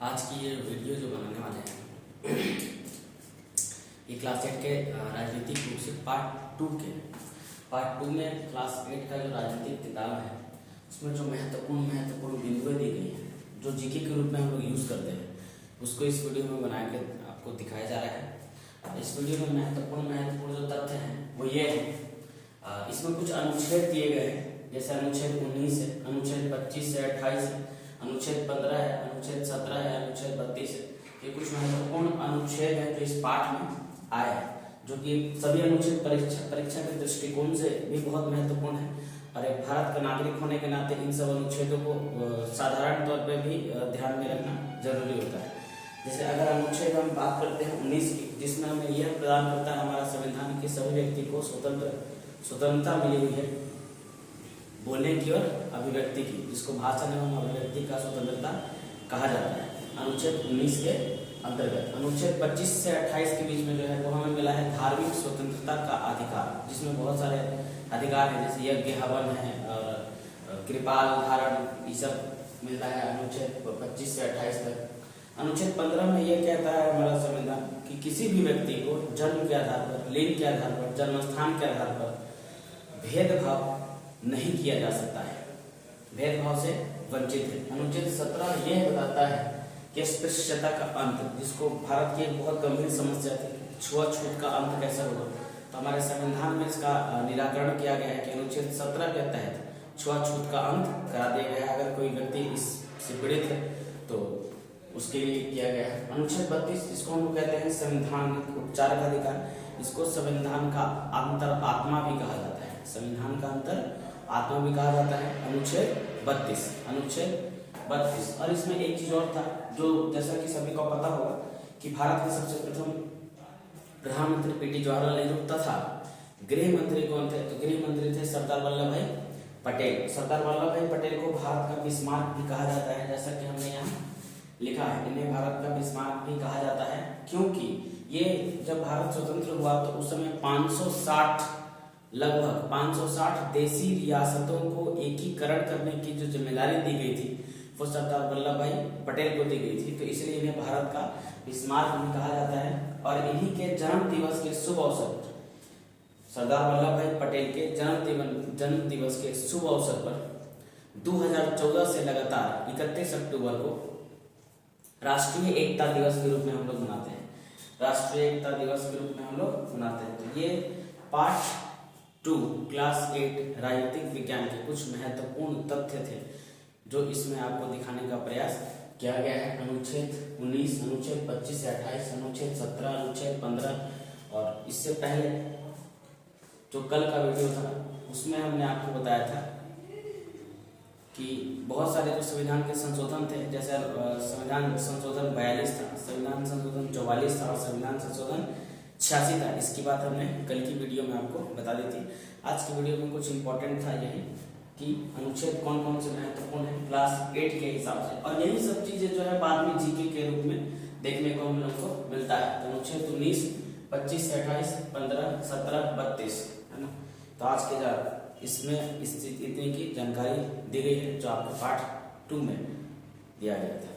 आज की ये वीडियो जो बनाने वाले हैं ये क्लास 8 के राजनीतिक रूप से पार्ट टू में क्लास 8 का जो राजनीतिक किताब है उसमें जो महत्वपूर्ण बिंदुएं दी गई हैं जो जीके के रूप में हम लोग यूज़ करते हैं उसको इस वीडियो में बना के आपको दिखाया जा रहा है। इस वीडियो में महत्वपूर्ण जो तथ्य हैं वो ये है, इसमें कुछ अनुच्छेद दिए गए हैं, जैसे अनुच्छेद 19 है, अनुच्छेद 25 से 28 है, अनुच्छेद 15 है, अनुच्छेद 17 है, अनुच्छेद 32 है। ये कुछ महत्वपूर्ण अनुच्छेद हैं जो इस पाठ में आए हैं, जो कि सभी अनुच्छेद परीक्षा के दृष्टिकोण से भी बहुत महत्वपूर्ण है। और एक भारत का नागरिक होने के नाते इन सब अनुच्छेदों को साधारण तौर पर भी ध्यान में रखना जरूरी होता है। जैसे अगर अनुच्छेद हम बात करते हैं 19 की, जिसमें हमें यह प्रदान करता है हमारा संविधान की सभी व्यक्ति को स्वतंत्रता मिली हुई है बोलने की और अभिव्यक्ति की, जिसको भाषण एवं अभिव्यक्ति का स्वतंत्रता कहा जाता है। अनुच्छेद 19 के अंतर्गत अनुच्छेद 25 से 28 के बीच में जो है वो हमें मिला है धार्मिक स्वतंत्रता का अधिकार, जिसमें बहुत सारे अधिकार हैं, जैसे यज्ञ हवन है और कृपाल धारण, ये सब मिलता है अनुच्छेद 25 से 28 तक। अनुच्छेद 15 में यह कहता है हमारा संविधान कि किसी भी व्यक्ति को जन्म के आधार पर, लिंग के आधार पर, जन्म स्थान के आधार पर भेदभाव नहीं किया जा सकता है, भेदभाव से वंचित है। अनुच्छेद 17 यह बताता है कि अस्पृश्यता का अंत, जिसको भारत की एक बहुत गंभीर समस्या थी, छुआछूत का अंत कैसे होगा, तो हमारे संविधान में इसका निराकरण किया गया है कि अनुच्छेद 17 के तहत छुआछूत का अंत करा दिया गया है। अगर कोई व्यक्ति इससे पीड़ित है तो उसके लिए किया गया है। अनुच्छेद 32 जिसको हम कहते हैं संविधान उपचार का अधिकार, इसको संविधान का अंतर आत्मा भी कहा जाता है, संविधान का अंतर आत्मा भी कहा जाता है। अनुच्छेद 32 और इसमें एक चीज और था जो जैसा कि सभी को पता होगा कि भारत के सबसे प्रथम प्रधानमंत्री पीटी जवाहरलाल नेहरू तथा गृह मंत्री कौन थे, तो गृह मंत्री थे सरदार वल्लभ भाई पटेल। सरदार वल्लभ भाई पटेल को भारत का बिस्मार्क भी कहा जाता है, जैसा कि हमने यहाँ लिखा है, इन्हें भारत का बिस्मार्क भी कहा जाता है, क्योंकि ये जब भारत स्वतंत्र हुआ तो उस समय लगभग 560 देशी रियासतों को एकीकरण करने की जो जिम्मेदारी दी गई थी वो सरदार वल्लभ भाई पटेल को दी गई थी, तो इसलिए इन्हें भारत का बिस्मार्क भी कहा जाता है। और इन्हीं के जन्म दिवस के शुभ अवसर, सरदार वल्लभ भाई पटेल के जन्म दिवस के शुभ अवसर पर 2014 से लगातार 31 अक्टूबर को राष्ट्रीय एकता दिवस के रूप में हम लोग मनाते हैं, राष्ट्रीय एकता दिवस के रूप में हम लोग मनाते हैं। तो ये पार्ट 2 क्लास 8 राजनीतिक विज्ञान के कुछ महत्वपूर्ण तथ्य थे जो इसमें आपको दिखाने का प्रयास किया गया है। अनुच्छेद 19, अनुच्छेद 25 से 28, अनुच्छेद 17, अनुच्छेद 15 और इससे पहले जो कल का वीडियो था उसमें हमने आपको बताया था कि बहुत सारे जो संविधान के संशोधन थे, जैसे संविधान संशोधन 42 था, संविधान संशोधन 44 था और संविधान संशोधन 86 था। इसकी बात हमने कल की वीडियो में आपको बता दी थी। आज की वीडियो में कुछ इंपॉर्टेंट था यही कि अनुच्छेद कौन कौन से महत्वपूर्ण है क्लास 8 के हिसाब से, और यही सब चीजें जो है बाद में जीके के रूप में देखने को हम लोग को मिलता है। तो अनुच्छेद 19, 25 से 28, 15, 17, 32 है ना। तो आज के इसमें इतनी की जानकारी दी गई है जो आपको पार्ट 2 में दिया गया था।